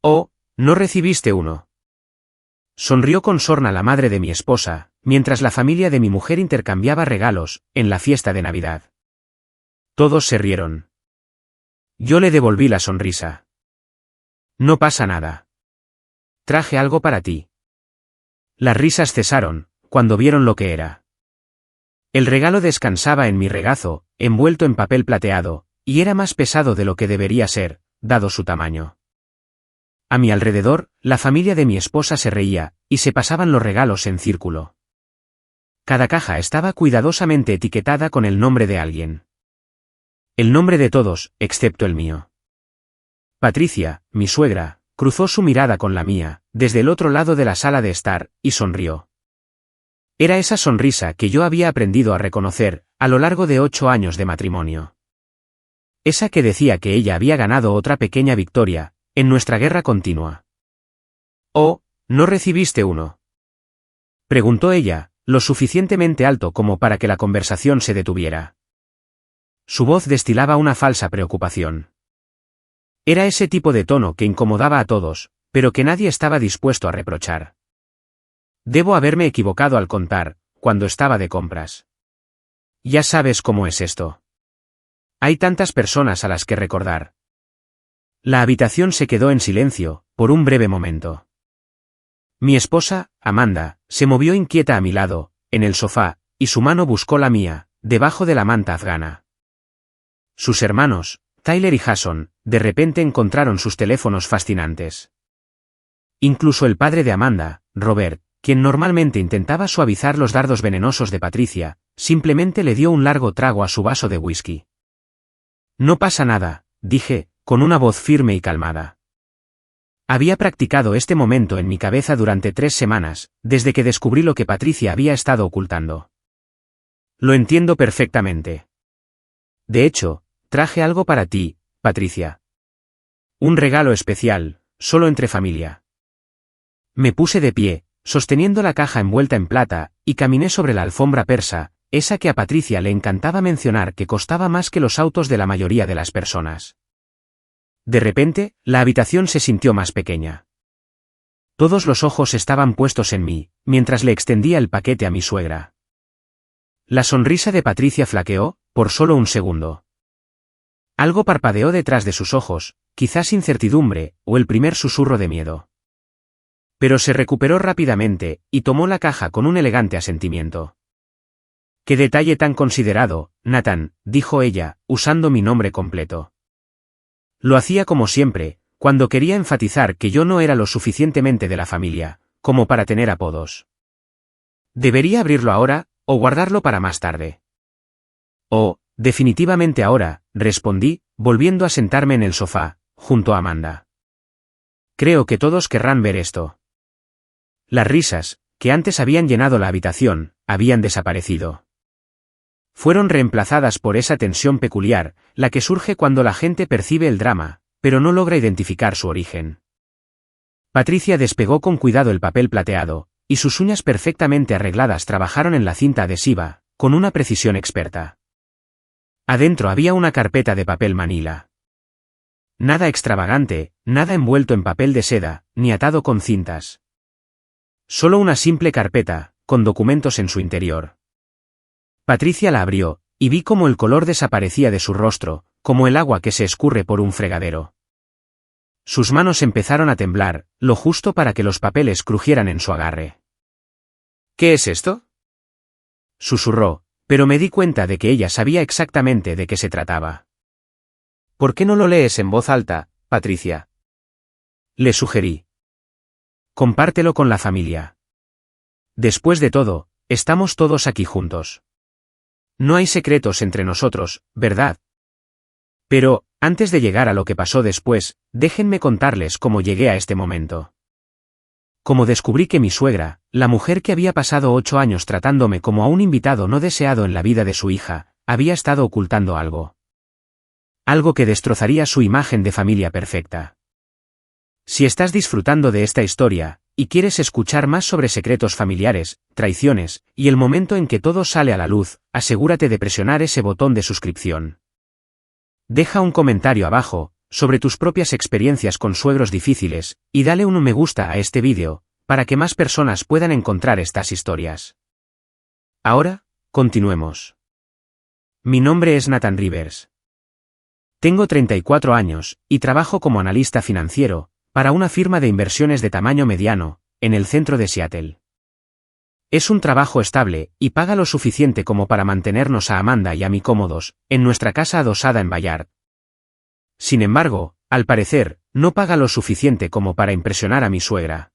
Oh, ¿no recibiste uno? Sonrió con sorna la madre de mi esposa, mientras la familia de mi mujer intercambiaba regalos, en la fiesta de Navidad. Todos se rieron. Yo le devolví la sonrisa. No pasa nada. Traje algo para ti. Las risas cesaron, cuando vieron lo que era. El regalo descansaba en mi regazo, envuelto en papel plateado, y era más pesado de lo que debería ser, dado su tamaño. A mi alrededor, la familia de mi esposa se reía, y se pasaban los regalos en círculo. Cada caja estaba cuidadosamente etiquetada con el nombre de alguien. El nombre de todos, excepto el mío. Patricia, mi suegra, cruzó su mirada con la mía, desde el otro lado de la sala de estar, y sonrió. Era esa sonrisa que yo había aprendido a reconocer, a lo largo de 8 años de matrimonio. Esa que decía que ella había ganado otra pequeña victoria, en nuestra guerra continua. «Oh, ¿no recibiste uno?», preguntó ella, lo suficientemente alto como para que la conversación se detuviera. Su voz destilaba una falsa preocupación. Era ese tipo de tono que incomodaba a todos, pero que nadie estaba dispuesto a reprochar. Debo haberme equivocado al contar, cuando estaba de compras. Ya sabes cómo es esto. Hay tantas personas a las que recordar. La habitación se quedó en silencio, por un breve momento. Mi esposa, Amanda, se movió inquieta a mi lado, en el sofá, y su mano buscó la mía, debajo de la manta afgana. Sus hermanos, Tyler y Jason, de repente encontraron sus teléfonos fascinantes. Incluso el padre de Amanda, Robert, quien normalmente intentaba suavizar los dardos venenosos de Patricia, simplemente le dio un largo trago a su vaso de whisky. No pasa nada, dije, con una voz firme y calmada. Había practicado este momento en mi cabeza durante 3 semanas, desde que descubrí lo que Patricia había estado ocultando. Lo entiendo perfectamente. De hecho, traje algo para ti, Patricia. Un regalo especial, solo entre familia. Me puse de pie, sosteniendo la caja envuelta en plata, y caminé sobre la alfombra persa, esa que a Patricia le encantaba mencionar que costaba más que los autos de la mayoría de las personas. De repente, la habitación se sintió más pequeña. Todos los ojos estaban puestos en mí, mientras le extendía el paquete a mi suegra. La sonrisa de Patricia flaqueó, por solo un segundo. Algo parpadeó detrás de sus ojos, quizás incertidumbre, o el primer susurro de miedo. Pero se recuperó rápidamente, y tomó la caja con un elegante asentimiento. «Qué detalle tan considerado, Nathan», dijo ella, usando mi nombre completo. Lo hacía como siempre, cuando quería enfatizar que yo no era lo suficientemente de la familia, como para tener apodos. ¿Debería abrirlo ahora, o guardarlo para más tarde? Oh, definitivamente ahora, respondí, volviendo a sentarme en el sofá, junto a Amanda. Creo que todos querrán ver esto. Las risas, que antes habían llenado la habitación, habían desaparecido. Fueron reemplazadas por esa tensión peculiar, la que surge cuando la gente percibe el drama, pero no logra identificar su origen. Patricia despegó con cuidado el papel plateado, y sus uñas perfectamente arregladas trabajaron en la cinta adhesiva, con una precisión experta. Adentro había una carpeta de papel manila. Nada extravagante, nada envuelto en papel de seda, ni atado con cintas. Solo una simple carpeta, con documentos en su interior. Patricia la abrió, y vi cómo el color desaparecía de su rostro, como el agua que se escurre por un fregadero. Sus manos empezaron a temblar, lo justo para que los papeles crujieran en su agarre. «¿Qué es esto?», susurró, pero me di cuenta de que ella sabía exactamente de qué se trataba. «¿Por qué no lo lees en voz alta, Patricia?», le sugerí. «Compártelo con la familia. Después de todo, estamos todos aquí juntos. No hay secretos entre nosotros, ¿verdad? Pero, antes de llegar a lo que pasó después, déjenme contarles cómo llegué a este momento. Como descubrí que mi suegra, la mujer que había pasado 8 años tratándome como a un invitado no deseado en la vida de su hija, había estado ocultando algo. Algo que destrozaría su imagen de familia perfecta. Si estás disfrutando de esta historia, y quieres escuchar más sobre secretos familiares, traiciones, y el momento en que todo sale a la luz, asegúrate de presionar ese botón de suscripción. Deja un comentario abajo, sobre tus propias experiencias con suegros difíciles, y dale un me gusta a este vídeo, para que más personas puedan encontrar estas historias. Ahora, continuemos. Mi nombre es Nathan Rivers. Tengo 34 años, y trabajo como analista financiero, para una firma de inversiones de tamaño mediano, en el centro de Seattle. Es un trabajo estable, y paga lo suficiente como para mantenernos a Amanda y a mí cómodos, en nuestra casa adosada en Bayard. Sin embargo, al parecer, no paga lo suficiente como para impresionar a mi suegra.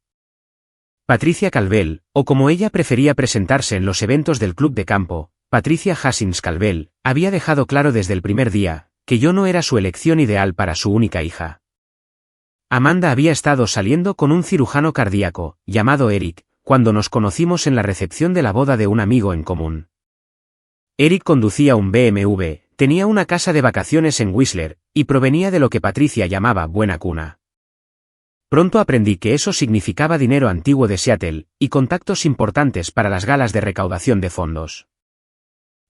Patricia Calvel, o como ella prefería presentarse en los eventos del club de campo, Patricia Hassins Calvel, había dejado claro desde el primer día, que yo no era su elección ideal para su única hija. Amanda había estado saliendo con un cirujano cardíaco, llamado Eric, cuando nos conocimos en la recepción de la boda de un amigo en común. Eric conducía un BMW, tenía una casa de vacaciones en Whistler, y provenía de lo que Patricia llamaba buena cuna. Pronto aprendí que eso significaba dinero antiguo de Seattle, y contactos importantes para las galas de recaudación de fondos.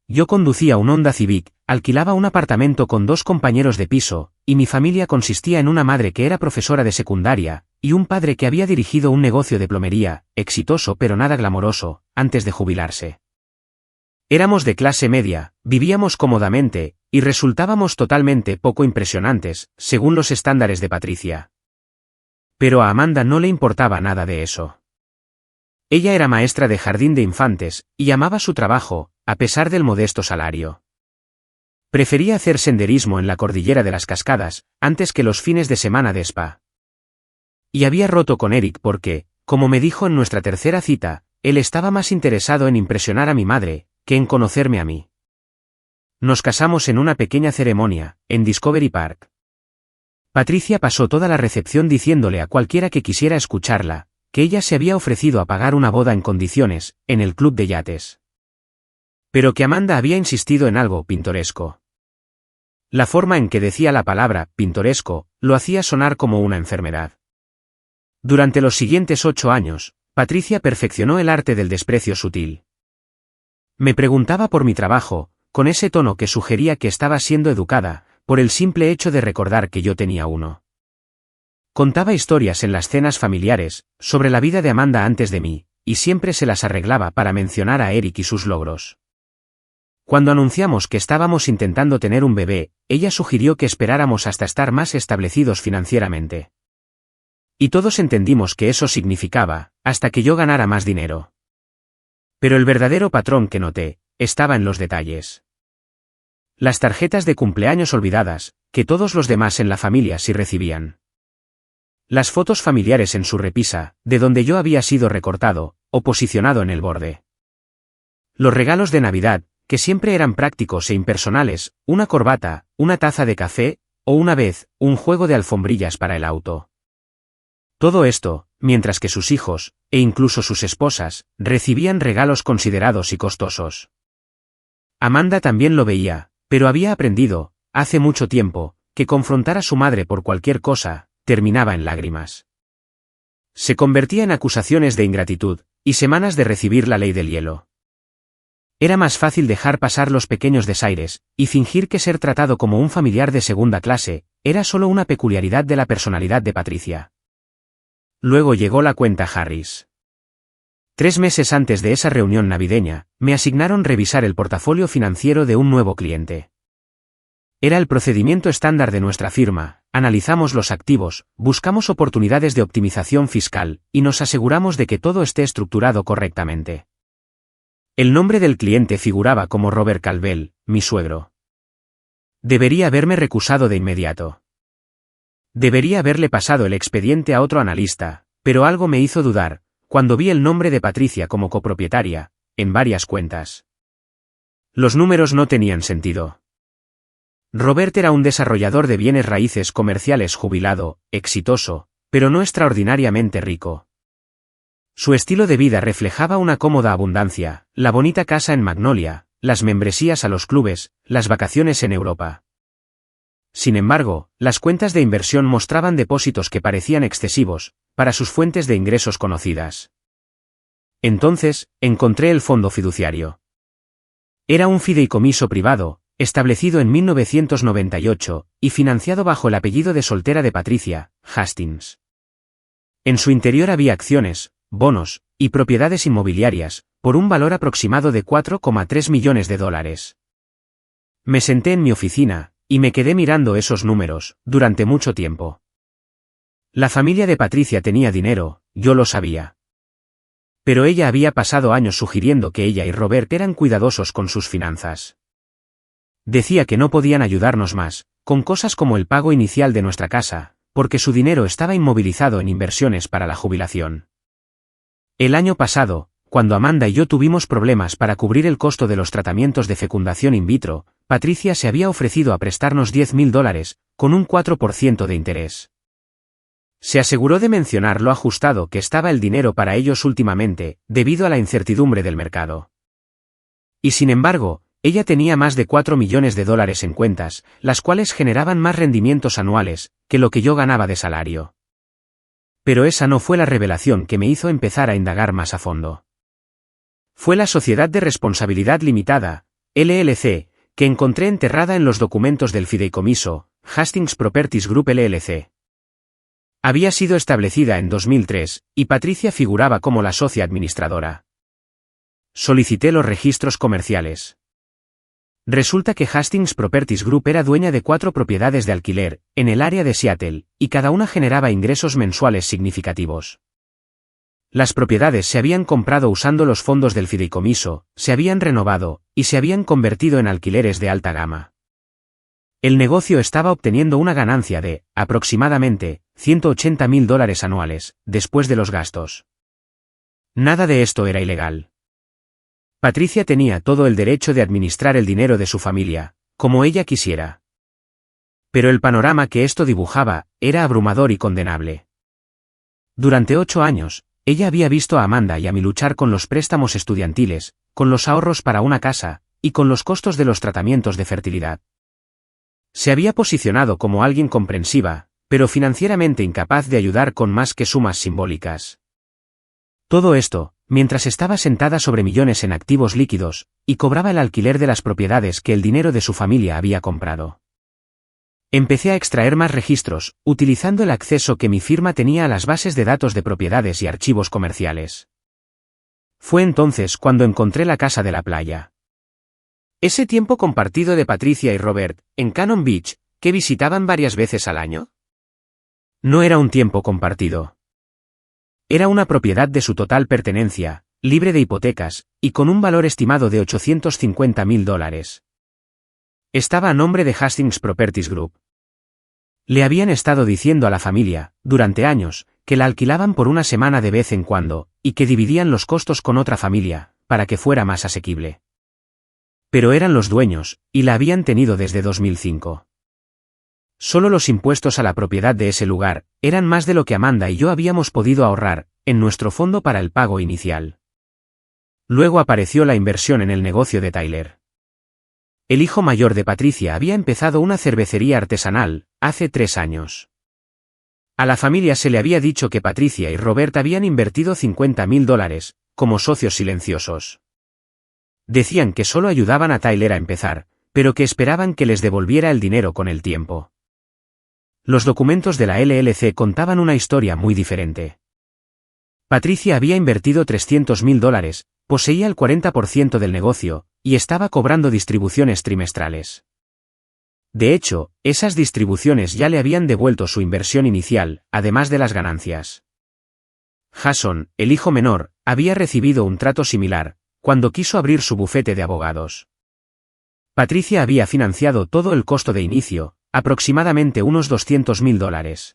Yo conducía un Honda Civic, alquilaba un apartamento con 2 compañeros de piso, y mi familia consistía en una madre que era profesora de secundaria, y un padre que había dirigido un negocio de plomería, exitoso pero nada glamoroso, antes de jubilarse. Éramos de clase media, vivíamos cómodamente, y resultábamos totalmente poco impresionantes, según los estándares de Patricia. Pero a Amanda no le importaba nada de eso. Ella era maestra de jardín de infantes, y amaba su trabajo, a pesar del modesto salario. Prefería hacer senderismo en la cordillera de las Cascadas, antes que los fines de semana de spa. Y había roto con Eric porque, como me dijo en nuestra tercera cita, él estaba más interesado en impresionar a mi madre, que en conocerme a mí. Nos casamos en una pequeña ceremonia, en Discovery Park. Patricia pasó toda la recepción diciéndole a cualquiera que quisiera escucharla, que ella se había ofrecido a pagar una boda en condiciones, en el club de yates. Pero que Amanda había insistido en algo pintoresco. La forma en que decía la palabra pintoresco lo hacía sonar como una enfermedad. Durante los siguientes 8 años, Patricia perfeccionó el arte del desprecio sutil. Me preguntaba por mi trabajo, con ese tono que sugería que estaba siendo educada, por el simple hecho de recordar que yo tenía uno. Contaba historias en las cenas familiares, sobre la vida de Amanda antes de mí, y siempre se las arreglaba para mencionar a Eric y sus logros. Cuando anunciamos que estábamos intentando tener un bebé, ella sugirió que esperáramos hasta estar más establecidos financieramente. Y todos entendimos que eso significaba, hasta que yo ganara más dinero. Pero el verdadero patrón que noté, estaba en los detalles. Las tarjetas de cumpleaños olvidadas, que todos los demás en la familia sí recibían. Las fotos familiares en su repisa, de donde yo había sido recortado, o posicionado en el borde. Los regalos de Navidad, que siempre eran prácticos e impersonales, una corbata, una taza de café, o una vez, un juego de alfombrillas para el auto. Todo esto, mientras que sus hijos, e incluso sus esposas, recibían regalos considerados y costosos. Amanda también lo veía, pero había aprendido, hace mucho tiempo, que confrontar a su madre por cualquier cosa, terminaba en lágrimas. Se convertía en acusaciones de ingratitud, y semanas de recibir la ley del hielo. Era más fácil dejar pasar los pequeños desaires, y fingir que ser tratado como un familiar de segunda clase, era solo una peculiaridad de la personalidad de Patricia. Luego llegó la cuenta Harris. 3 meses antes de esa reunión navideña, me asignaron revisar el portafolio financiero de un nuevo cliente. Era el procedimiento estándar de nuestra firma, analizamos los activos, buscamos oportunidades de optimización fiscal, y nos aseguramos de que todo esté estructurado correctamente. El nombre del cliente figuraba como Robert Calvel, mi suegro. Debería haberme recusado de inmediato. Debería haberle pasado el expediente a otro analista, pero algo me hizo dudar, cuando vi el nombre de Patricia como copropietaria, en varias cuentas. Los números no tenían sentido. Robert era un desarrollador de bienes raíces comerciales jubilado, exitoso, pero no extraordinariamente rico. Su estilo de vida reflejaba una cómoda abundancia, la bonita casa en Magnolia, las membresías a los clubes, las vacaciones en Europa. Sin embargo, las cuentas de inversión mostraban depósitos que parecían excesivos, para sus fuentes de ingresos conocidas. Entonces, encontré el fondo fiduciario. Era un fideicomiso privado, establecido en 1998, y financiado bajo el apellido de soltera de Patricia, Hastings. En su interior había acciones, bonos, y propiedades inmobiliarias, por un valor aproximado de $4,3 millones. Me senté en mi oficina, y me quedé mirando esos números, durante mucho tiempo. La familia de Patricia tenía dinero, yo lo sabía. Pero ella había pasado años sugiriendo que ella y Robert eran cuidadosos con sus finanzas. Decía que no podían ayudarnos más, con cosas como el pago inicial de nuestra casa, porque su dinero estaba inmovilizado en inversiones para la jubilación. El año pasado, cuando Amanda y yo tuvimos problemas para cubrir el costo de los tratamientos de fecundación in vitro, Patricia se había ofrecido a prestarnos $10,000, con un 4% de interés. Se aseguró de mencionar lo ajustado que estaba el dinero para ellos últimamente, debido a la incertidumbre del mercado. Y sin embargo, ella tenía más de $4 millones en cuentas, las cuales generaban más rendimientos anuales que lo que yo ganaba de salario. Pero esa no fue la revelación que me hizo empezar a indagar más a fondo. Fue la Sociedad de Responsabilidad Limitada, LLC, que encontré enterrada en los documentos del fideicomiso, Hastings Properties Group LLC. Había sido establecida en 2003, y Patricia figuraba como la socia administradora. Solicité los registros comerciales. Resulta que Hastings Properties Group era dueña de 4 propiedades de alquiler, en el área de Seattle, y cada una generaba ingresos mensuales significativos. Las propiedades se habían comprado usando los fondos del fideicomiso, se habían renovado, y se habían convertido en alquileres de alta gama. El negocio estaba obteniendo una ganancia de, aproximadamente, $180,000 anuales, después de los gastos. Nada de esto era ilegal. Patricia tenía todo el derecho de administrar el dinero de su familia, como ella quisiera. Pero el panorama que esto dibujaba, era abrumador y condenable. Durante 8 años, ella había visto a Amanda y a mí luchar con los préstamos estudiantiles, con los ahorros para una casa, y con los costos de los tratamientos de fertilidad. Se había posicionado como alguien comprensiva, pero financieramente incapaz de ayudar con más que sumas simbólicas. Todo esto, mientras estaba sentada sobre millones en activos líquidos, y cobraba el alquiler de las propiedades que el dinero de su familia había comprado. Empecé a extraer más registros, utilizando el acceso que mi firma tenía a las bases de datos de propiedades y archivos comerciales. Fue entonces cuando encontré la casa de la playa. Ese tiempo compartido de Patricia y Robert, en Cannon Beach, que visitaban varias veces al año. No era un tiempo compartido. Era una propiedad de su total pertenencia, libre de hipotecas, y con un valor estimado de $850,000. Estaba a nombre de Hastings Properties Group. Le habían estado diciendo a la familia, durante años, que la alquilaban por una semana de vez en cuando, y que dividían los costos con otra familia, para que fuera más asequible. Pero eran los dueños, y la habían tenido desde 2005. Solo los impuestos a la propiedad de ese lugar, eran más de lo que Amanda y yo habíamos podido ahorrar, en nuestro fondo para el pago inicial. Luego apareció la inversión en el negocio de Tyler. El hijo mayor de Patricia había empezado una cervecería artesanal, hace 3 años. A la familia se le había dicho que Patricia y Robert habían invertido $50,000, como socios silenciosos. Decían que solo ayudaban a Tyler a empezar, pero que esperaban que les devolviera el dinero con el tiempo. Los documentos de la LLC contaban una historia muy diferente. Patricia había invertido $300,000, poseía el 40% del negocio, y estaba cobrando distribuciones trimestrales. De hecho, esas distribuciones ya le habían devuelto su inversión inicial, además de las ganancias. Jason, el hijo menor, había recibido un trato similar, cuando quiso abrir su bufete de abogados. Patricia había financiado todo el costo de inicio, aproximadamente unos $200,000.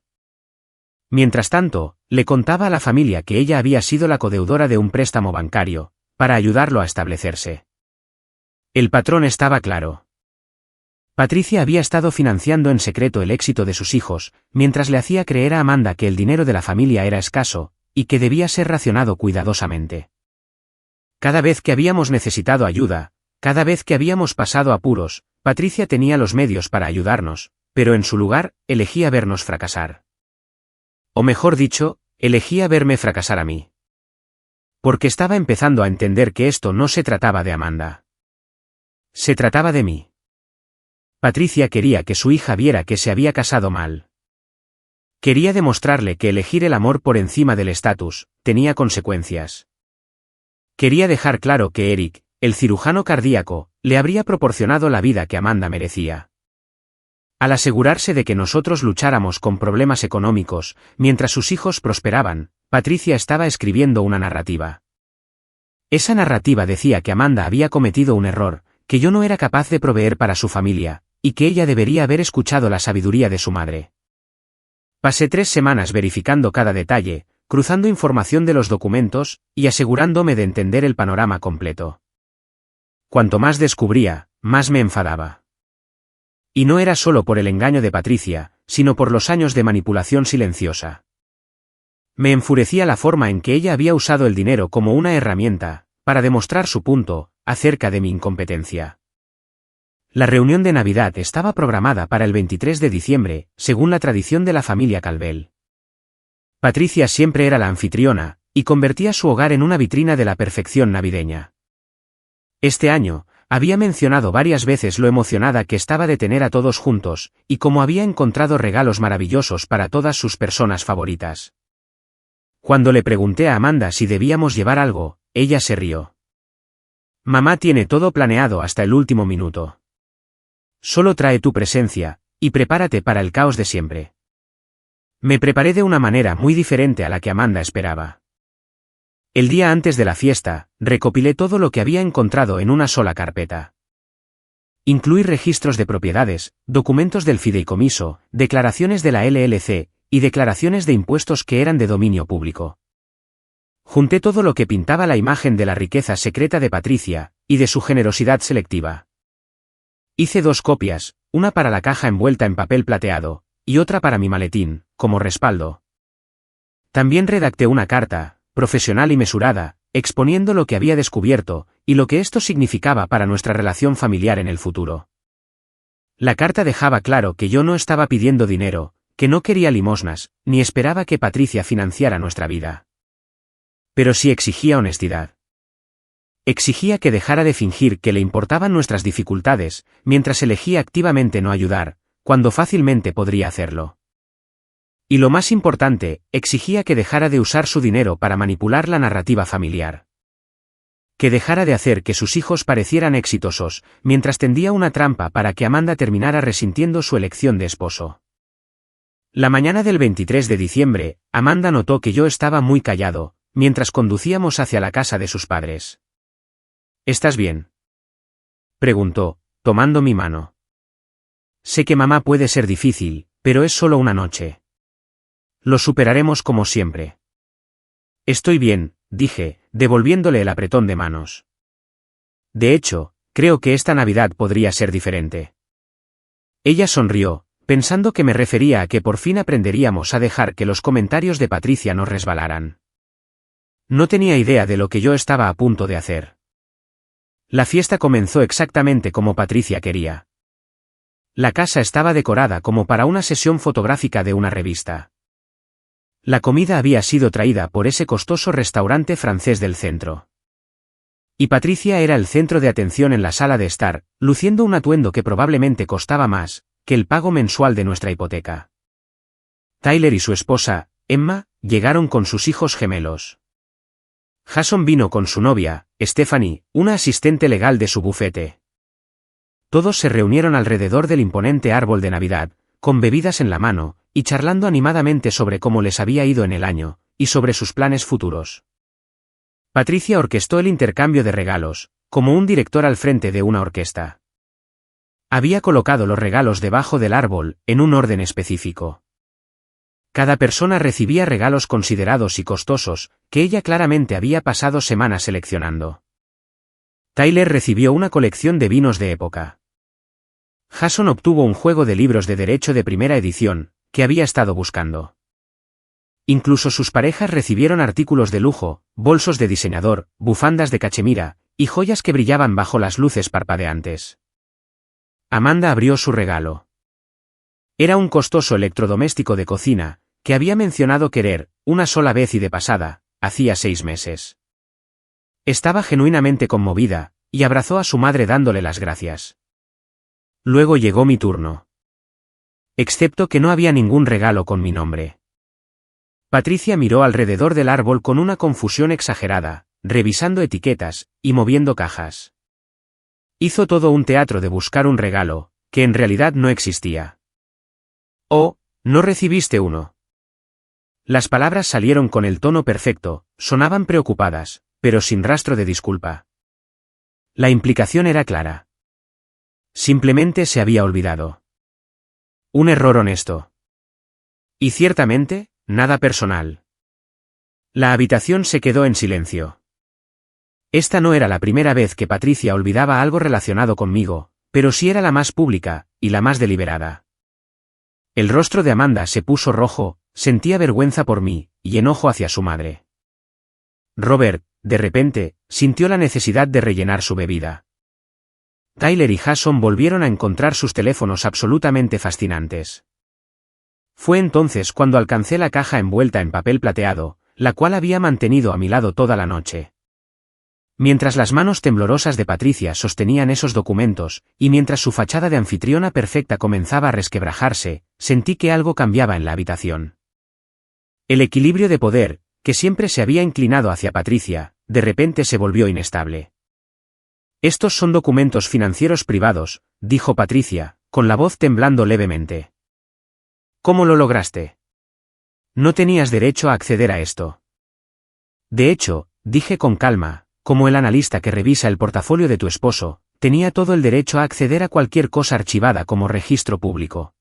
Mientras tanto, le contaba a la familia que ella había sido la codeudora de un préstamo bancario, para ayudarlo a establecerse. El patrón estaba claro. Patricia había estado financiando en secreto el éxito de sus hijos, mientras le hacía creer a Amanda que el dinero de la familia era escaso, y que debía ser racionado cuidadosamente. Cada vez que habíamos necesitado ayuda, cada vez que habíamos pasado apuros, Patricia tenía los medios para ayudarnos, pero en su lugar, elegía vernos fracasar. O mejor dicho, elegía verme fracasar a mí. Porque estaba empezando a entender que esto no se trataba de Amanda. Se trataba de mí. Patricia quería que su hija viera que se había casado mal. Quería demostrarle que elegir el amor por encima del estatus tenía consecuencias. Quería dejar claro que Eric, el cirujano cardíaco, le habría proporcionado la vida que Amanda merecía. Al asegurarse de que nosotros lucháramos con problemas económicos, mientras sus hijos prosperaban, Patricia estaba escribiendo una narrativa. Esa narrativa decía que Amanda había cometido un error, que yo no era capaz de proveer para su familia, y que ella debería haber escuchado la sabiduría de su madre. Pasé 3 semanas verificando cada detalle, cruzando información de los documentos, y asegurándome de entender el panorama completo. Cuanto más descubría, más me enfadaba. Y no era solo por el engaño de Patricia, sino por los años de manipulación silenciosa. Me enfurecía la forma en que ella había usado el dinero como una herramienta, para demostrar su punto, acerca de mi incompetencia. La reunión de Navidad estaba programada para el 23 de diciembre, según la tradición de la familia Calvel. Patricia siempre era la anfitriona, y convertía su hogar en una vitrina de la perfección navideña. Este año, había mencionado varias veces lo emocionada que estaba de tener a todos juntos, y cómo había encontrado regalos maravillosos para todas sus personas favoritas. Cuando le pregunté a Amanda si debíamos llevar algo, ella se rió. Mamá tiene todo planeado hasta el último minuto. Solo trae tu presencia, y prepárate para el caos de siempre. Me preparé de una manera muy diferente a la que Amanda esperaba. El día antes de la fiesta, recopilé todo lo que había encontrado en una sola carpeta. Incluí registros de propiedades, documentos del fideicomiso, declaraciones de la LLC, y declaraciones de impuestos que eran de dominio público. Junté todo lo que pintaba la imagen de la riqueza secreta de Patricia, y de su generosidad selectiva. Hice 2 copias, una para la caja envuelta en papel plateado, y otra para mi maletín, como respaldo. También redacté una carta, profesional y mesurada, exponiendo lo que había descubierto, y lo que esto significaba para nuestra relación familiar en el futuro. La carta dejaba claro que yo no estaba pidiendo dinero, que no quería limosnas, ni esperaba que Patricia financiara nuestra vida. Pero sí exigía honestidad. Exigía que dejara de fingir que le importaban nuestras dificultades, mientras elegía activamente no ayudar, cuando fácilmente podría hacerlo. Y lo más importante, exigía que dejara de usar su dinero para manipular la narrativa familiar. Que dejara de hacer que sus hijos parecieran exitosos, mientras tendía una trampa para que Amanda terminara resintiendo su elección de esposo. La mañana del 23 de diciembre, Amanda notó que yo estaba muy callado, mientras conducíamos hacia la casa de sus padres. ¿Estás bien?, preguntó, tomando mi mano. Sé que mamá puede ser difícil, pero es solo una noche. Lo superaremos como siempre. Estoy bien, dije, devolviéndole el apretón de manos. De hecho, creo que esta Navidad podría ser diferente. Ella sonrió, pensando que me refería a que por fin aprenderíamos a dejar que los comentarios de Patricia nos resbalaran. No tenía idea de lo que yo estaba a punto de hacer. La fiesta comenzó exactamente como Patricia quería. La casa estaba decorada como para una sesión fotográfica de una revista. La comida había sido traída por ese costoso restaurante francés del centro. Y Patricia era el centro de atención en la sala de estar, luciendo un atuendo que probablemente costaba más que el pago mensual de nuestra hipoteca. Tyler y su esposa, Emma, llegaron con sus hijos gemelos. Jason vino con su novia, Stephanie, una asistente legal de su bufete. Todos se reunieron alrededor del imponente árbol de Navidad, con bebidas en la mano, y charlando animadamente sobre cómo les había ido en el año, y sobre sus planes futuros. Patricia orquestó el intercambio de regalos, como un director al frente de una orquesta. Había colocado los regalos debajo del árbol, en un orden específico. Cada persona recibía regalos considerados y costosos, que ella claramente había pasado semanas seleccionando. Tyler recibió una colección de vinos de época. Jason obtuvo un juego de libros de derecho de primera edición, que había estado buscando. Incluso sus parejas recibieron artículos de lujo, bolsos de diseñador, bufandas de cachemira, y joyas que brillaban bajo las luces parpadeantes. Amanda abrió su regalo. Era un costoso electrodoméstico de cocina, que había mencionado querer, una sola vez y de pasada, hacía 6 meses. Estaba genuinamente conmovida, y abrazó a su madre dándole las gracias. Luego llegó mi turno. Excepto que no había ningún regalo con mi nombre. Patricia miró alrededor del árbol con una confusión exagerada, revisando etiquetas y moviendo cajas. Hizo todo un teatro de buscar un regalo, que en realidad no existía. «Oh, ¿no recibiste uno?» Las palabras salieron con el tono perfecto, sonaban preocupadas, pero sin rastro de disculpa. La implicación era clara. Simplemente se había olvidado. Un error honesto. Y ciertamente, nada personal. La habitación se quedó en silencio. Esta no era la primera vez que Patricia olvidaba algo relacionado conmigo, pero sí era la más pública, y la más deliberada. El rostro de Amanda se puso rojo, sentía vergüenza por mí, y enojo hacia su madre. Robert, de repente, sintió la necesidad de rellenar su bebida. Tyler y Jason volvieron a encontrar sus teléfonos absolutamente fascinantes. Fue entonces cuando alcancé la caja envuelta en papel plateado, la cual había mantenido a mi lado toda la noche. Mientras las manos temblorosas de Patricia sostenían esos documentos, y mientras su fachada de anfitriona perfecta comenzaba a resquebrajarse, sentí que algo cambiaba en la habitación. El equilibrio de poder, que siempre se había inclinado hacia Patricia, de repente se volvió inestable. «Estos son documentos financieros privados», dijo Patricia, con la voz temblando levemente. «¿Cómo lo lograste? No tenías derecho a acceder a esto». «De hecho», dije con calma, «como el analista que revisa el portafolio de tu esposo, tenía todo el derecho a acceder a cualquier cosa archivada como registro público.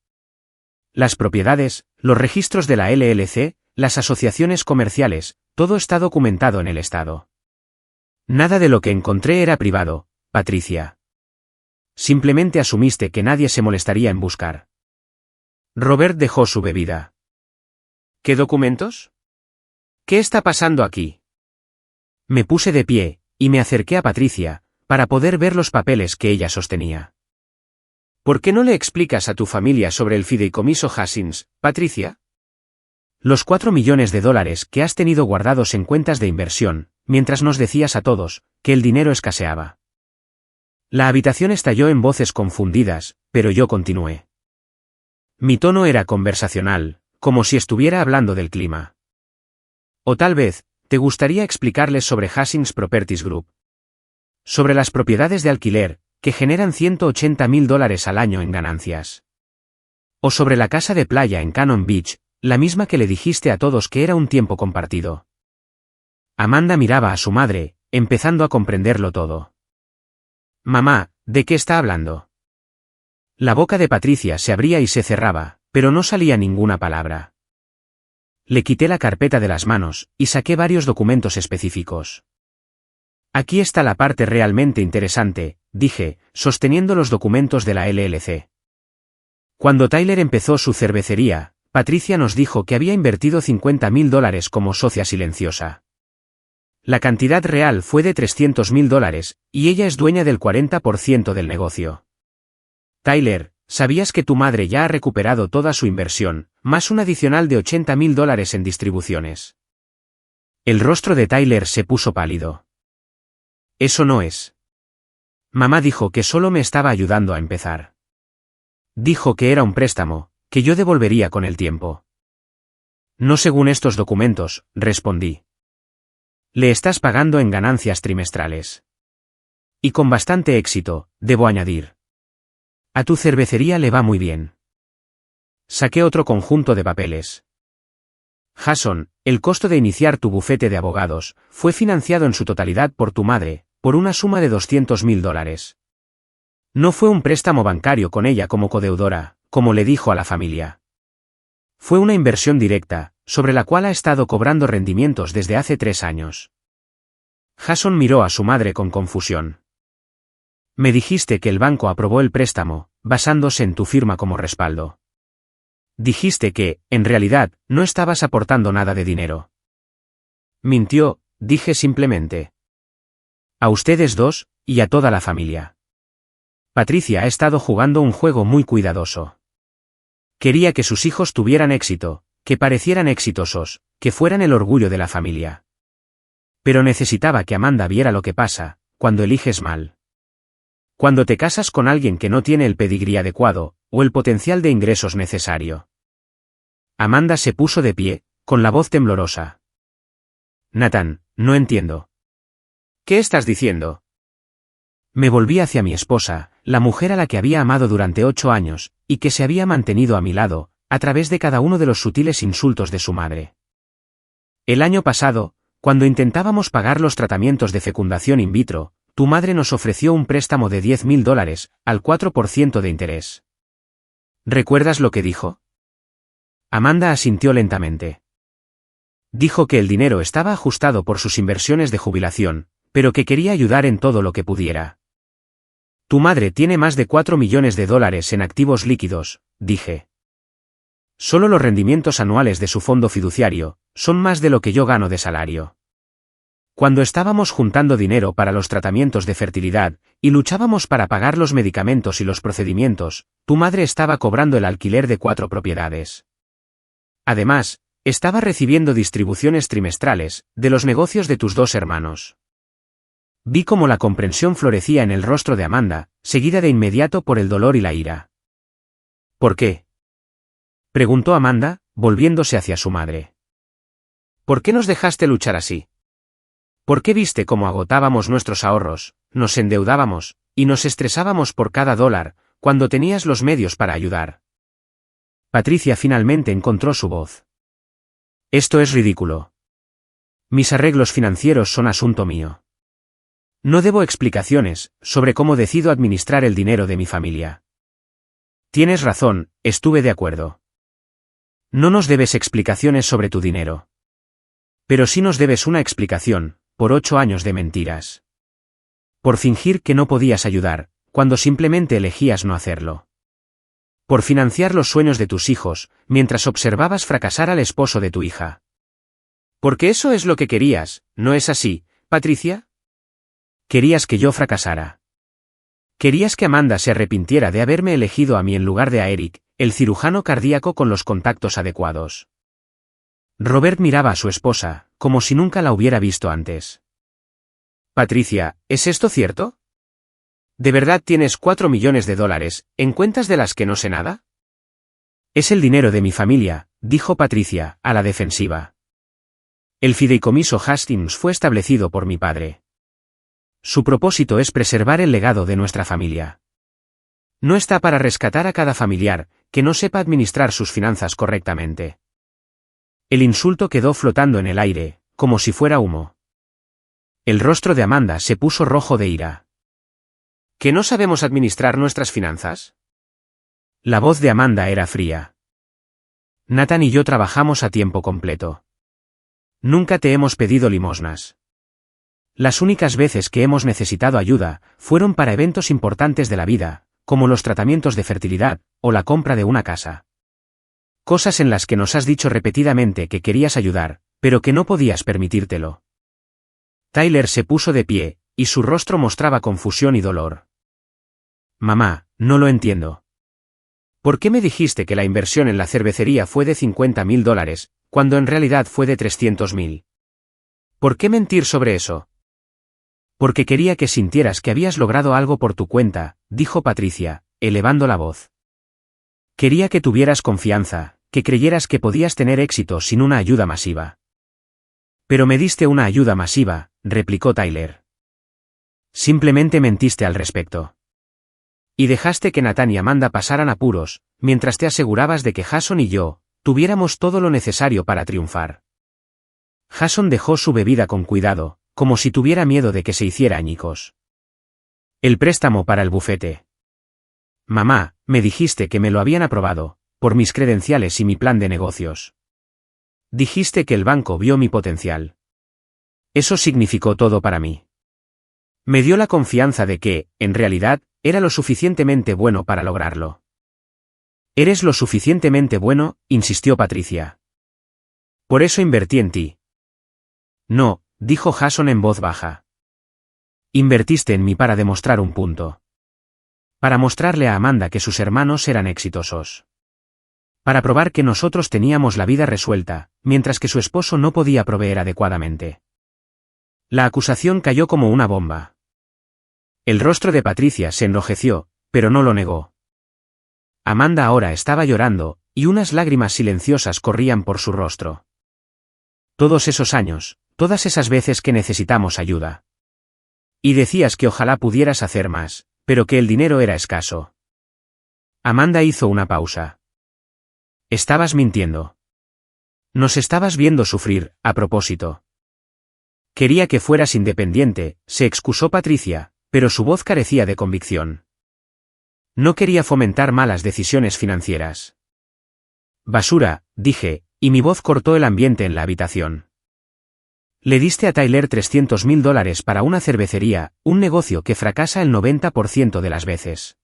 Las propiedades, los registros de la LLC, las asociaciones comerciales, todo está documentado en el Estado. Nada de lo que encontré era privado, Patricia. Simplemente asumiste que nadie se molestaría en buscar». Robert dejó su bebida. «¿Qué documentos? ¿Qué está pasando aquí?» Me puse de pie, y me acerqué a Patricia, para poder ver los papeles que ella sostenía. «¿Por qué no le explicas a tu familia sobre el fideicomiso Hastings, Patricia? Los $4 millones que has tenido guardados en cuentas de inversión, mientras nos decías a todos que el dinero escaseaba». La habitación estalló en voces confundidas, pero yo continué. Mi tono era conversacional, como si estuviera hablando del clima. «O tal vez, te gustaría explicarles sobre Hastings Properties Group. Sobre las propiedades de alquiler, que generan $180.000 al año en ganancias. O sobre la casa de playa en Cannon Beach, la misma que le dijiste a todos que era un tiempo compartido». Amanda miraba a su madre, empezando a comprenderlo todo. «Mamá, ¿de qué está hablando?» La boca de Patricia se abría y se cerraba, pero no salía ninguna palabra. Le quité la carpeta de las manos, y saqué varios documentos específicos. «Aquí está la parte realmente interesante», dije, sosteniendo los documentos de la LLC. Cuando Tyler empezó su cervecería, Patricia nos dijo que había invertido $50.000 como socia silenciosa. La cantidad real fue de $300.000, y ella es dueña del 40% del negocio. Tyler, ¿sabías que tu madre ya ha recuperado toda su inversión, más un adicional de $80.000 en distribuciones? El rostro de Tyler se puso pálido. «Eso no es». Mamá dijo que solo me estaba ayudando a empezar. Dijo que era un préstamo, que yo devolvería con el tiempo. «No según estos documentos», respondí. «Le estás pagando en ganancias trimestrales. Y con bastante éxito, debo añadir. A tu cervecería le va muy bien». Saqué otro conjunto de papeles. «Jason, el costo de iniciar tu bufete de abogados fue financiado en su totalidad por tu madre, por una suma de $200.000. No fue un préstamo bancario con ella como codeudora, como le dijo a la familia. Fue una inversión directa, sobre la cual ha estado cobrando rendimientos desde hace 3 años». Jason miró a su madre con confusión. «Me dijiste que el banco aprobó el préstamo, basándose en tu firma como respaldo. Dijiste que, en realidad, no estabas aportando nada de dinero». «Mintió», dije simplemente. «A ustedes dos, y a toda la familia. Patricia ha estado jugando un juego muy cuidadoso. Quería que sus hijos tuvieran éxito, que parecieran exitosos, que fueran el orgullo de la familia. Pero necesitaba que Amanda viera lo que pasa, cuando eliges mal. Cuando te casas con alguien que no tiene el pedigrí adecuado, o el potencial de ingresos necesario. Amanda se puso de pie, con la voz temblorosa. Nathan, no entiendo. ¿Qué estás diciendo? Me volví hacia mi esposa, la mujer a la que había amado durante 8 años, y que se había mantenido a mi lado, a través de cada uno de los sutiles insultos de su madre. El año pasado, cuando intentábamos pagar los tratamientos de fecundación in vitro, tu madre nos ofreció un préstamo de $10,000, al 4% de interés. ¿Recuerdas lo que dijo? Amanda asintió lentamente. Dijo que el dinero estaba ajustado por sus inversiones de jubilación, pero que quería ayudar en todo lo que pudiera. Tu madre tiene más de $4 millones en activos líquidos, dije. Solo los rendimientos anuales de su fondo fiduciario son más de lo que yo gano de salario. Cuando estábamos juntando dinero para los tratamientos de fertilidad, y luchábamos para pagar los medicamentos y los procedimientos, tu madre estaba cobrando el alquiler de 4 propiedades. Además, estaba recibiendo distribuciones trimestrales de los negocios de tus 2 hermanos. Vi cómo la comprensión florecía en el rostro de Amanda, seguida de inmediato por el dolor y la ira. ¿Por qué? Preguntó Amanda, volviéndose hacia su madre. ¿Por qué nos dejaste luchar así? ¿Por qué viste cómo agotábamos nuestros ahorros, nos endeudábamos, y nos estresábamos por cada dólar, cuando tenías los medios para ayudar? Patricia finalmente encontró su voz. Esto es ridículo. Mis arreglos financieros son asunto mío. No debo explicaciones sobre cómo decido administrar el dinero de mi familia. Tienes razón, estuve de acuerdo. No nos debes explicaciones sobre tu dinero. Pero sí nos debes una explicación, por 8 años de mentiras. Por fingir que no podías ayudar, cuando simplemente elegías no hacerlo. Por financiar los sueños de tus hijos, mientras observabas fracasar al esposo de tu hija. Porque eso es lo que querías, ¿no es así, Patricia? Querías que yo fracasara. Querías que Amanda se arrepintiera de haberme elegido a mí en lugar de a Eric, el cirujano cardíaco con los contactos adecuados. Robert miraba a su esposa, como si nunca la hubiera visto antes. Patricia, ¿es esto cierto? ¿De verdad tienes $4 millones en cuentas de las que no sé nada? Es el dinero de mi familia, dijo Patricia, a la defensiva. El fideicomiso Hastings fue establecido por mi padre. Su propósito es preservar el legado de nuestra familia. No está para rescatar a cada familiar que no sepa administrar sus finanzas correctamente. El insulto quedó flotando en el aire, como si fuera humo. El rostro de Amanda se puso rojo de ira. ¿Que no sabemos administrar nuestras finanzas? La voz de Amanda era fría. Nathan y yo trabajamos a tiempo completo. Nunca te hemos pedido limosnas. Las únicas veces que hemos necesitado ayuda fueron para eventos importantes de la vida, como los tratamientos de fertilidad, o la compra de una casa. Cosas en las que nos has dicho repetidamente que querías ayudar, pero que no podías permitírtelo. Tyler se puso de pie, y su rostro mostraba confusión y dolor. Mamá, no lo entiendo. ¿Por qué me dijiste que la inversión en la cervecería fue de $50,000, cuando en realidad fue de $300,000? ¿Por qué mentir sobre eso? Porque quería que sintieras que habías logrado algo por tu cuenta, dijo Patricia, elevando la voz. Quería que tuvieras confianza, que creyeras que podías tener éxito sin una ayuda masiva. Pero me diste una ayuda masiva, replicó Tyler. Simplemente mentiste al respecto. Y dejaste que Nathan y Amanda pasaran apuros, mientras te asegurabas de que Jason y yo tuviéramos todo lo necesario para triunfar. Jason dejó su bebida con cuidado, como si tuviera miedo de que se hiciera añicos. El préstamo para el bufete. Mamá, me dijiste que me lo habían aprobado, por mis credenciales y mi plan de negocios. Dijiste que el banco vio mi potencial. Eso significó todo para mí. Me dio la confianza de que, en realidad, era lo suficientemente bueno para lograrlo. Eres lo suficientemente bueno, insistió Patricia. Por eso invertí en ti. No, dijo Jason en voz baja. Invertiste en mí para demostrar un punto. Para mostrarle a Amanda que sus hermanos eran exitosos. Para probar que nosotros teníamos la vida resuelta, mientras que su esposo no podía proveer adecuadamente. La acusación cayó como una bomba. El rostro de Patricia se enrojeció, pero no lo negó. Amanda ahora estaba llorando, y unas lágrimas silenciosas corrían por su rostro. Todos esos años, todas esas veces que necesitamos ayuda. Y decías que ojalá pudieras hacer más, pero que el dinero era escaso. Amanda hizo una pausa. Estabas mintiendo. Nos estabas viendo sufrir, a propósito. Quería que fueras independiente, se excusó Patricia, pero su voz carecía de convicción. No quería fomentar malas decisiones financieras. Basura, dije, y mi voz cortó el ambiente en la habitación. Le diste a Tyler $300.000 para una cervecería, un negocio que fracasa el 90% de las veces.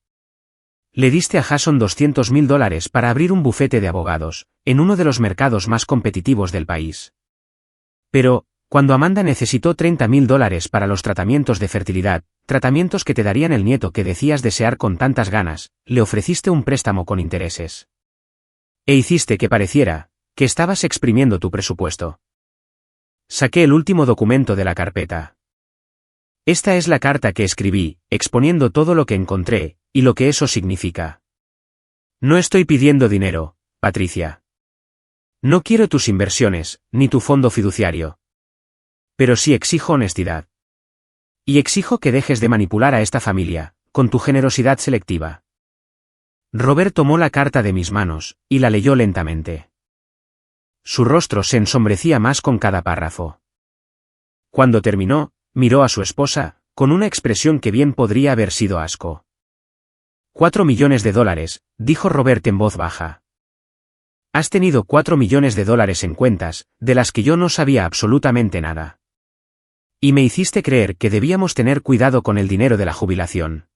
Le diste a Jason $200.000 para abrir un bufete de abogados, en uno de los mercados más competitivos del país. Pero, cuando Amanda necesitó $30.000 para los tratamientos de fertilidad, tratamientos que te darían el nieto que decías desear con tantas ganas, le ofreciste un préstamo con intereses. E hiciste que pareciera que estabas exprimiendo tu presupuesto. Saqué el último documento de la carpeta. Esta es la carta que escribí, exponiendo todo lo que encontré, y lo que eso significa. No estoy pidiendo dinero, Patricia. No quiero tus inversiones, ni tu fondo fiduciario. Pero sí exijo honestidad. Y exijo que dejes de manipular a esta familia, con tu generosidad selectiva. Robert tomó la carta de mis manos, y la leyó lentamente. Su rostro se ensombrecía más con cada párrafo. Cuando terminó, miró a su esposa, con una expresión que bien podría haber sido asco. $4 millones, dijo Robert en voz baja. Has tenido $4 millones en cuentas, de las que yo no sabía absolutamente nada. Y me hiciste creer que debíamos tener cuidado con el dinero de la jubilación.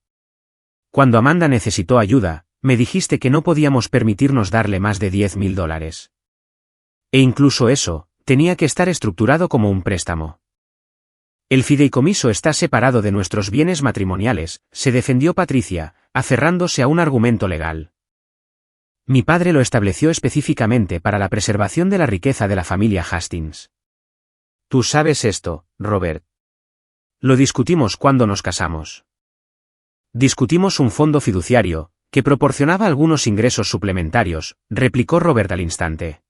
Cuando Amanda necesitó ayuda, me dijiste que no podíamos permitirnos darle más de $10.000. E incluso eso, tenía que estar estructurado como un préstamo. El fideicomiso está separado de nuestros bienes matrimoniales, se defendió Patricia, aferrándose a un argumento legal. Mi padre lo estableció específicamente para la preservación de la riqueza de la familia Hastings. Tú sabes esto, Robert. Lo discutimos cuando nos casamos. Discutimos un fondo fiduciario, que proporcionaba algunos ingresos suplementarios, replicó Robert al instante.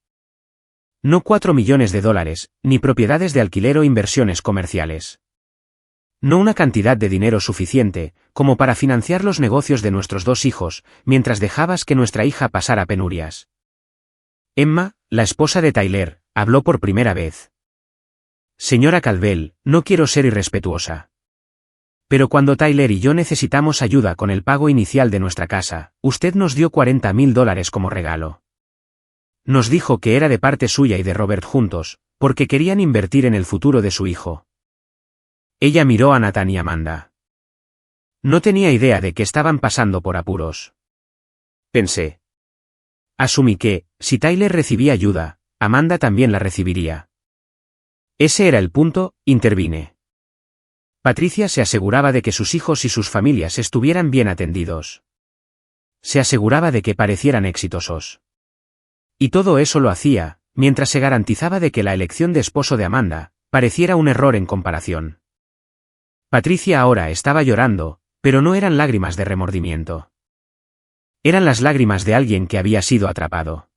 No $4 millones, ni propiedades de alquiler o inversiones comerciales. No una cantidad de dinero suficiente, como para financiar los negocios de nuestros 2 hijos, mientras dejabas que nuestra hija pasara penurias. Emma, la esposa de Tyler, habló por primera vez. Señora Caldwell, no quiero ser irrespetuosa. Pero cuando Tyler y yo necesitamos ayuda con el pago inicial de nuestra casa, usted nos dio $40.000 como regalo. Nos dijo que era de parte suya y de Robert juntos, porque querían invertir en el futuro de su hijo. Ella miró a Nathan y Amanda. No tenía idea de que estaban pasando por apuros. Pensé. Asumí que, si Tyler recibía ayuda, Amanda también la recibiría. Ese era el punto, intervine. Patricia se aseguraba de que sus hijos y sus familias estuvieran bien atendidos. Se aseguraba de que parecieran exitosos. Y todo eso lo hacía, mientras se garantizaba de que la elección de esposo de Amanda pareciera un error en comparación. Patricia ahora estaba llorando, pero no eran lágrimas de remordimiento. Eran las lágrimas de alguien que había sido atrapado.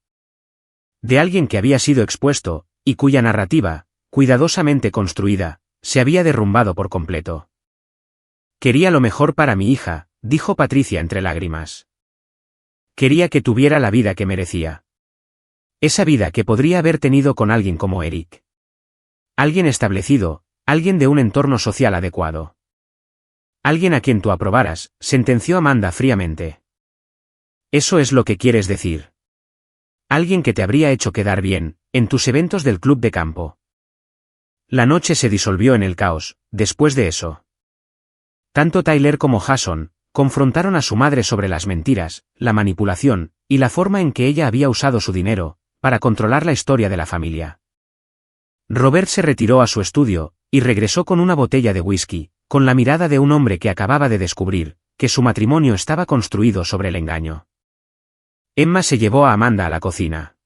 De alguien que había sido expuesto, y cuya narrativa, cuidadosamente construida, se había derrumbado por completo. Quería lo mejor para mi hija, dijo Patricia entre lágrimas. Quería que tuviera la vida que merecía. Esa vida que podría haber tenido con alguien como Eric. Alguien establecido, alguien de un entorno social adecuado. Alguien a quien tú aprobaras, sentenció Amanda fríamente. Eso es lo que quieres decir. Alguien que te habría hecho quedar bien, en tus eventos del club de campo. La noche se disolvió en el caos, después de eso. Tanto Tyler como Jason confrontaron a su madre sobre las mentiras, la manipulación, y la forma en que ella había usado su dinero para controlar la historia de la familia. Robert se retiró a su estudio, y regresó con una botella de whisky, con la mirada de un hombre que acababa de descubrir que su matrimonio estaba construido sobre el engaño. Emma se llevó a Amanda a la cocina.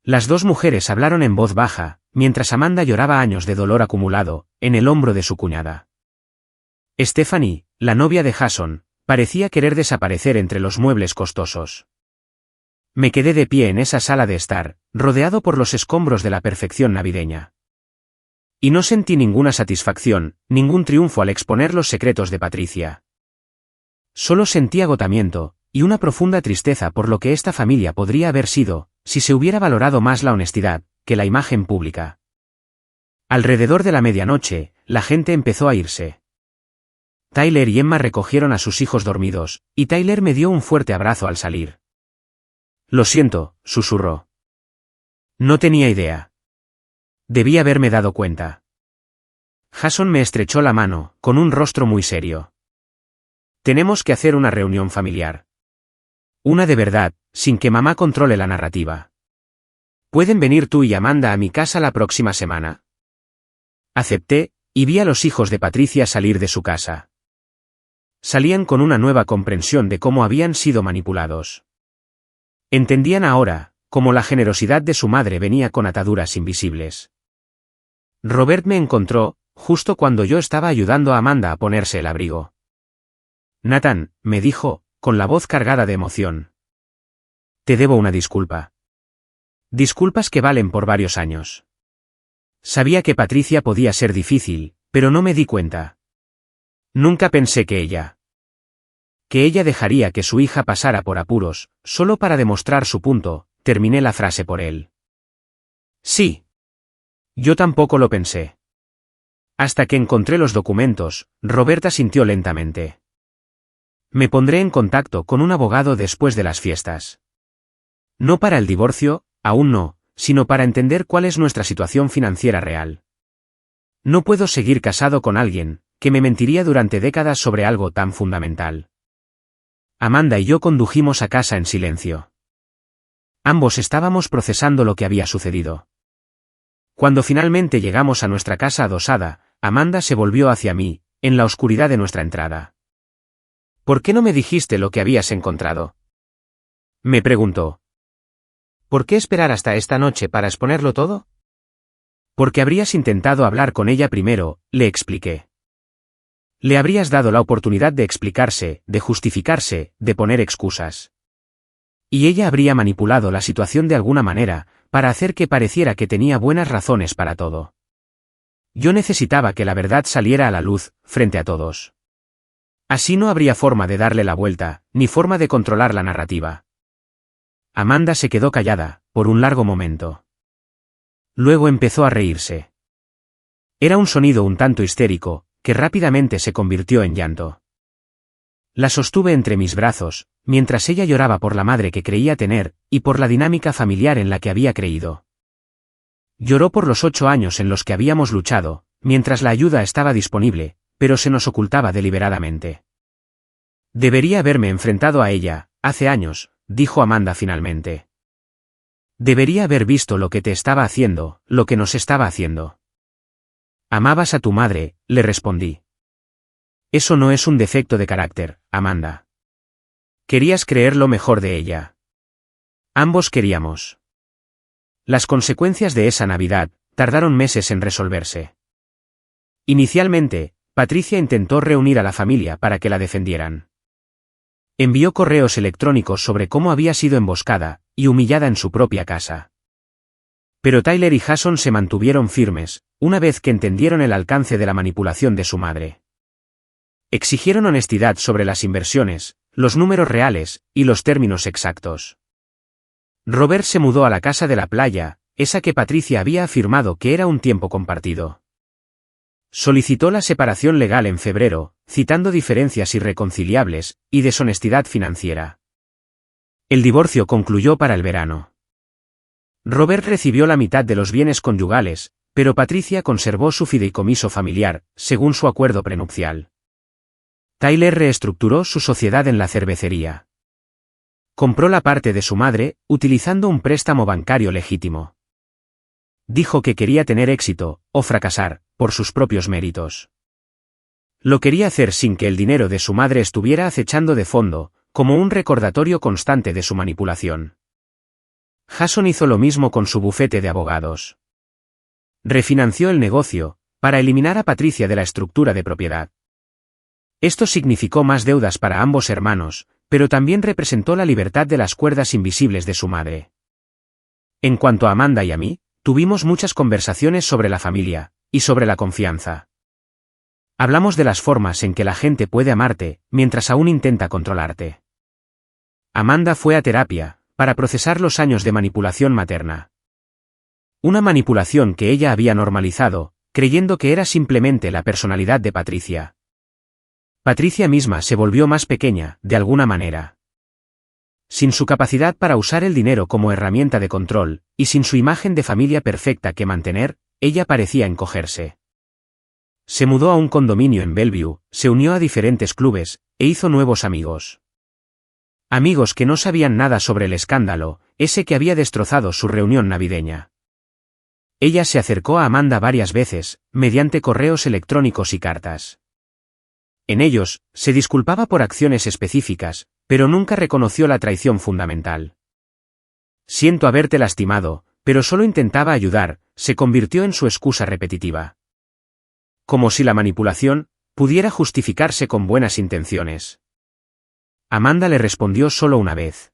Las 2 mujeres hablaron en voz baja, mientras Amanda lloraba años de dolor acumulado en el hombro de su cuñada. Stephanie, la novia de Jason, parecía querer desaparecer entre los muebles costosos. Me quedé de pie en esa sala de estar, rodeado por los escombros de la perfección navideña. Y no sentí ninguna satisfacción, ningún triunfo al exponer los secretos de Patricia. Solo sentí agotamiento, y una profunda tristeza por lo que esta familia podría haber sido, si se hubiera valorado más la honestidad, que la imagen pública. Alrededor de la medianoche, la gente empezó a irse. Tyler y Emma recogieron a sus hijos dormidos, y Tyler me dio un fuerte abrazo al salir. Lo siento, susurró. No tenía idea. Debí haberme dado cuenta. Jason me estrechó la mano, con un rostro muy serio. Tenemos que hacer una reunión familiar. Una de verdad, sin que mamá controle la narrativa. ¿Pueden venir tú y Amanda a mi casa la próxima semana? Acepté, y vi a los hijos de Patricia salir de su casa. Salían con una nueva comprensión de cómo habían sido manipulados. Entendían ahora, cómo la generosidad de su madre venía con ataduras invisibles. Robert me encontró, justo cuando yo estaba ayudando a Amanda a ponerse el abrigo. Nathan, me dijo, con la voz cargada de emoción. Te debo una disculpa. Disculpas que valen por varios años. Sabía que Patricia podía ser difícil, pero no me di cuenta. Nunca pensé que ella dejaría que su hija pasara por apuros, solo para demostrar su punto. Terminé la frase por él. Sí. Yo tampoco lo pensé. Hasta que encontré los documentos, Roberta sintió lentamente. Me pondré en contacto con un abogado después de las fiestas. No para el divorcio, aún no, sino para entender cuál es nuestra situación financiera real. No puedo seguir casado con alguien que me mentiría durante décadas sobre algo tan fundamental. Amanda y yo condujimos a casa en silencio. Ambos estábamos procesando lo que había sucedido. Cuando finalmente llegamos a nuestra casa adosada, Amanda se volvió hacia mí, en la oscuridad de nuestra entrada. ¿Por qué no me dijiste lo que habías encontrado? Me preguntó. ¿Por qué esperar hasta esta noche para exponerlo todo? Porque habrías intentado hablar con ella primero, le expliqué. Le habrías dado la oportunidad de explicarse, de justificarse, de poner excusas. Y ella habría manipulado la situación de alguna manera, para hacer que pareciera que tenía buenas razones para todo. Yo necesitaba que la verdad saliera a la luz, frente a todos. Así no habría forma de darle la vuelta, ni forma de controlar la narrativa. Amanda se quedó callada, por un largo momento. Luego empezó a reírse. Era un sonido un tanto histérico, que rápidamente se convirtió en llanto. La sostuve entre mis brazos, mientras ella lloraba por la madre que creía tener, y por la dinámica familiar en la que había creído. Lloró por los 8 años en los que habíamos luchado, mientras la ayuda estaba disponible, pero se nos ocultaba deliberadamente. Debería haberme enfrentado a ella, hace años, dijo Amanda finalmente. Debería haber visto lo que te estaba haciendo, lo que nos estaba haciendo. Amabas a tu madre, le respondí. Eso no es un defecto de carácter, Amanda. Querías creer lo mejor de ella. Ambos queríamos. Las consecuencias de esa Navidad tardaron meses en resolverse. Inicialmente, Patricia intentó reunir a la familia para que la defendieran. Envió correos electrónicos sobre cómo había sido emboscada y humillada en su propia casa. Pero Tyler y Jason se mantuvieron firmes, una vez que entendieron el alcance de la manipulación de su madre. Exigieron honestidad sobre las inversiones, los números reales, y los términos exactos. Robert se mudó a la casa de la playa, esa que Patricia había afirmado que era un tiempo compartido. Solicitó la separación legal en febrero, citando diferencias irreconciliables y deshonestidad financiera. El divorcio concluyó para el verano. Robert recibió la mitad de los bienes conyugales, pero Patricia conservó su fideicomiso familiar, según su acuerdo prenupcial. Tyler reestructuró su sociedad en la cervecería. Compró la parte de su madre, utilizando un préstamo bancario legítimo. Dijo que quería tener éxito, o fracasar, por sus propios méritos. Lo quería hacer sin que el dinero de su madre estuviera acechando de fondo, como un recordatorio constante de su manipulación. Jason hizo lo mismo con su bufete de abogados. Refinanció el negocio, para eliminar a Patricia de la estructura de propiedad. Esto significó más deudas para ambos hermanos, pero también representó la libertad de las cuerdas invisibles de su madre. En cuanto a Amanda y a mí, tuvimos muchas conversaciones sobre la familia, y sobre la confianza. Hablamos de las formas en que la gente puede amarte, mientras aún intenta controlarte. Amanda fue a terapia, para procesar los años de manipulación materna. Una manipulación que ella había normalizado, creyendo que era simplemente la personalidad de Patricia. Patricia misma se volvió más pequeña, de alguna manera. Sin su capacidad para usar el dinero como herramienta de control, y sin su imagen de familia perfecta que mantener, ella parecía encogerse. Se mudó a un condominio en Bellevue, se unió a diferentes clubes, e hizo nuevos amigos. Amigos que no sabían nada sobre el escándalo, ese que había destrozado su reunión navideña. Ella se acercó a Amanda varias veces, mediante correos electrónicos y cartas. En ellos, se disculpaba por acciones específicas, pero nunca reconoció la traición fundamental. Siento haberte lastimado, pero solo intentaba ayudar, se convirtió en su excusa repetitiva. Como si la manipulación pudiera justificarse con buenas intenciones. Amanda le respondió solo una vez.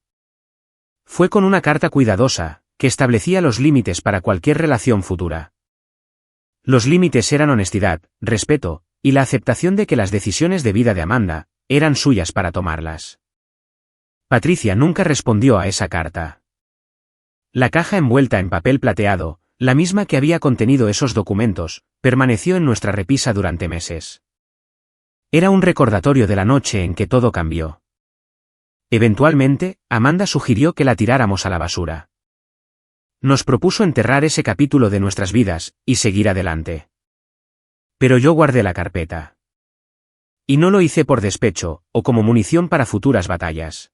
Fue con una carta cuidadosa, que establecía los límites para cualquier relación futura. Los límites eran honestidad, respeto, y la aceptación de que las decisiones de vida de Amanda eran suyas para tomarlas. Patricia nunca respondió a esa carta. La caja envuelta en papel plateado, la misma que había contenido esos documentos, permaneció en nuestra repisa durante meses. Era un recordatorio de la noche en que todo cambió. Eventualmente, Amanda sugirió que la tiráramos a la basura. Nos propuso enterrar ese capítulo de nuestras vidas, y seguir adelante. Pero yo guardé la carpeta. Y no lo hice por despecho, o como munición para futuras batallas.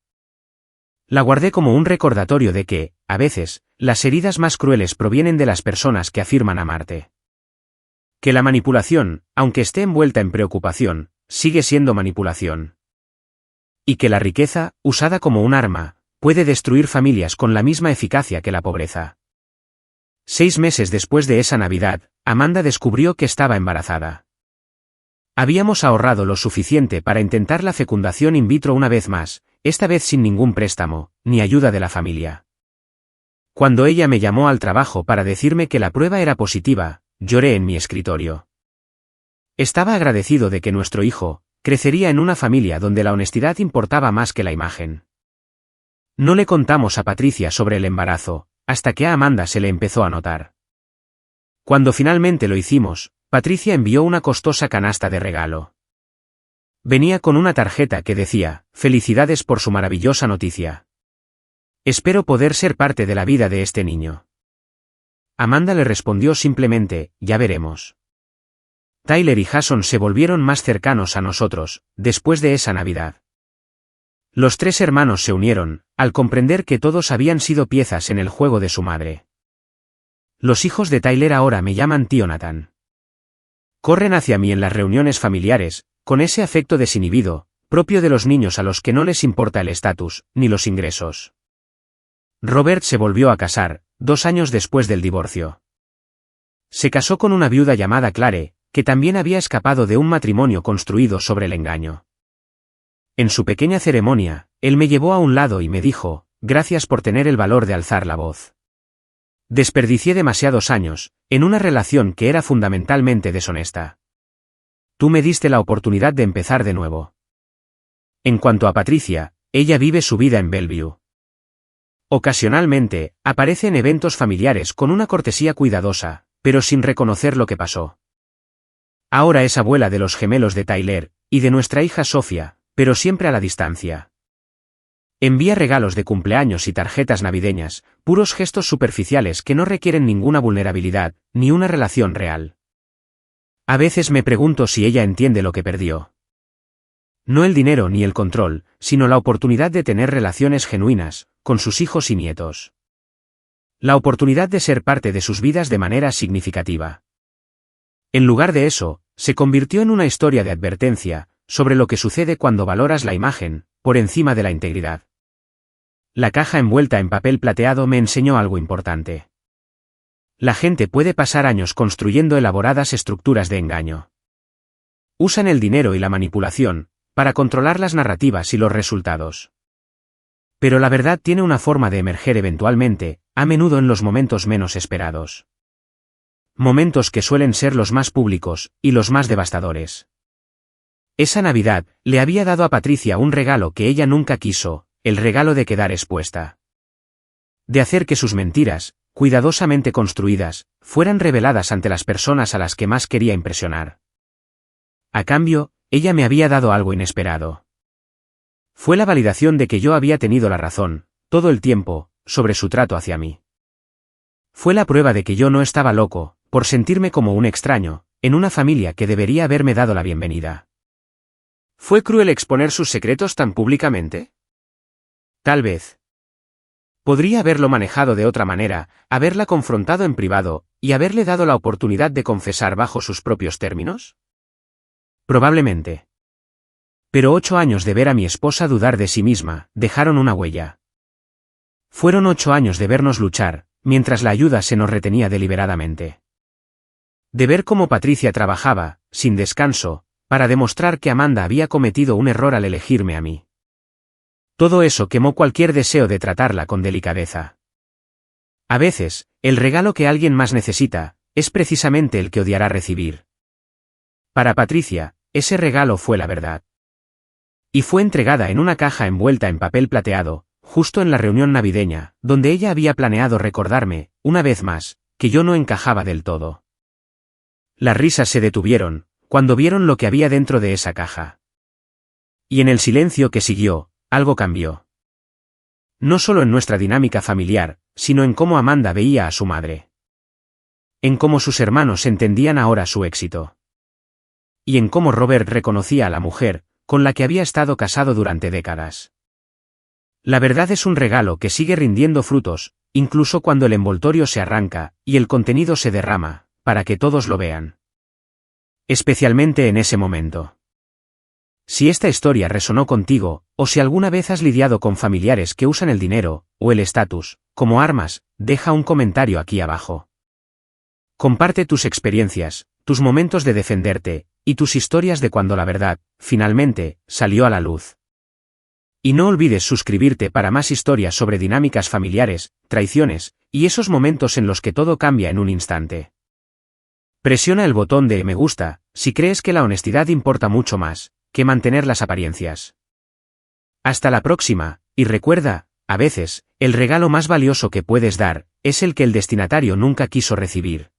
La guardé como un recordatorio de que, a veces, las heridas más crueles provienen de las personas que afirman amarte. Que la manipulación, aunque esté envuelta en preocupación, sigue siendo manipulación. Y que la riqueza, usada como un arma, puede destruir familias con la misma eficacia que la pobreza. 6 meses después de esa Navidad, Amanda descubrió que estaba embarazada. Habíamos ahorrado lo suficiente para intentar la fecundación in vitro una vez más, esta vez sin ningún préstamo, ni ayuda de la familia. Cuando ella me llamó al trabajo para decirme que la prueba era positiva, lloré en mi escritorio. Estaba agradecido de que nuestro hijo crecería en una familia donde la honestidad importaba más que la imagen. No le contamos a Patricia sobre el embarazo, hasta que a Amanda se le empezó a notar. Cuando finalmente lo hicimos, Patricia envió una costosa canasta de regalo. Venía con una tarjeta que decía, «Felicidades por su maravillosa noticia. Espero poder ser parte de la vida de este niño». Amanda le respondió simplemente, «Ya veremos». Tyler y Jason se volvieron más cercanos a nosotros, después de esa Navidad. Los 3 hermanos se unieron, al comprender que todos habían sido piezas en el juego de su madre. Los hijos de Tyler ahora me llaman tío Nathan. Corren hacia mí en las reuniones familiares, con ese afecto desinhibido, propio de los niños a los que no les importa el estatus, ni los ingresos. Robert se volvió a casar, 2 años después del divorcio. Se casó con una viuda llamada Clare, que también había escapado de un matrimonio construido sobre el engaño. En su pequeña ceremonia, él me llevó a un lado y me dijo, «Gracias por tener el valor de alzar la voz. Desperdicié demasiados años, en una relación que era fundamentalmente deshonesta. Tú me diste la oportunidad de empezar de nuevo». En cuanto a Patricia, ella vive su vida en Bellevue. Ocasionalmente, aparece en eventos familiares con una cortesía cuidadosa, pero sin reconocer lo que pasó. Ahora es abuela de los gemelos de Tyler, y de nuestra hija Sofía, pero siempre a la distancia. Envía regalos de cumpleaños y tarjetas navideñas, puros gestos superficiales que no requieren ninguna vulnerabilidad, ni una relación real. A veces me pregunto si ella entiende lo que perdió. No el dinero ni el control, sino la oportunidad de tener relaciones genuinas, con sus hijos y nietos. La oportunidad de ser parte de sus vidas de manera significativa. En lugar de eso, se convirtió en una historia de advertencia, sobre lo que sucede cuando valoras la imagen, por encima de la integridad. La caja envuelta en papel plateado me enseñó algo importante. La gente puede pasar años construyendo elaboradas estructuras de engaño. Usan el dinero y la manipulación para controlar las narrativas y los resultados. Pero la verdad tiene una forma de emerger eventualmente, a menudo en los momentos menos esperados. Momentos que suelen ser los más públicos y los más devastadores. Esa Navidad, le había dado a Patricia un regalo que ella nunca quiso, el regalo de quedar expuesta. De hacer que sus mentiras, cuidadosamente construidas, fueran reveladas ante las personas a las que más quería impresionar. A cambio, ella me había dado algo inesperado. Fue la validación de que yo había tenido la razón, todo el tiempo, sobre su trato hacia mí. Fue la prueba de que yo no estaba loco, por sentirme como un extraño, en una familia que debería haberme dado la bienvenida. ¿Fue cruel exponer sus secretos tan públicamente? Tal vez. Podría haberlo manejado de otra manera, haberla confrontado en privado, y haberle dado la oportunidad de confesar bajo sus propios términos. Probablemente. Pero 8 años de ver a mi esposa dudar de sí misma, dejaron una huella. Fueron 8 años de vernos luchar, mientras la ayuda se nos retenía deliberadamente. De ver cómo Patricia trabajaba, sin descanso, para demostrar que Amanda había cometido un error al elegirme a mí. Todo eso quemó cualquier deseo de tratarla con delicadeza. A veces, el regalo que alguien más necesita, es precisamente el que odiará recibir. Para Patricia, ese regalo fue la verdad. Y fue entregada en una caja envuelta en papel plateado, justo en la reunión navideña, donde ella había planeado recordarme, una vez más, que yo no encajaba del todo. Las risas se detuvieron, cuando vieron lo que había dentro de esa caja. Y en el silencio que siguió, algo cambió. No solo en nuestra dinámica familiar, sino en cómo Amanda veía a su madre. En cómo sus hermanos entendían ahora su éxito. Y en cómo Robert reconocía a la mujer, con la que había estado casado durante décadas. La verdad es un regalo que sigue rindiendo frutos, incluso cuando el envoltorio se arranca, y el contenido se derrama, para que todos lo vean. Especialmente en ese momento. Si esta historia resonó contigo, o si alguna vez has lidiado con familiares que usan el dinero, o el estatus, como armas, deja un comentario aquí abajo. Comparte tus experiencias, tus momentos de defenderte, y tus historias de cuando la verdad, finalmente, salió a la luz. Y no olvides suscribirte para más historias sobre dinámicas familiares, traiciones, y esos momentos en los que todo cambia en un instante. Presiona el botón de me gusta, si crees que la honestidad importa mucho más que mantener las apariencias. Hasta la próxima, y recuerda, a veces, el regalo más valioso que puedes dar, es el que el destinatario nunca quiso recibir.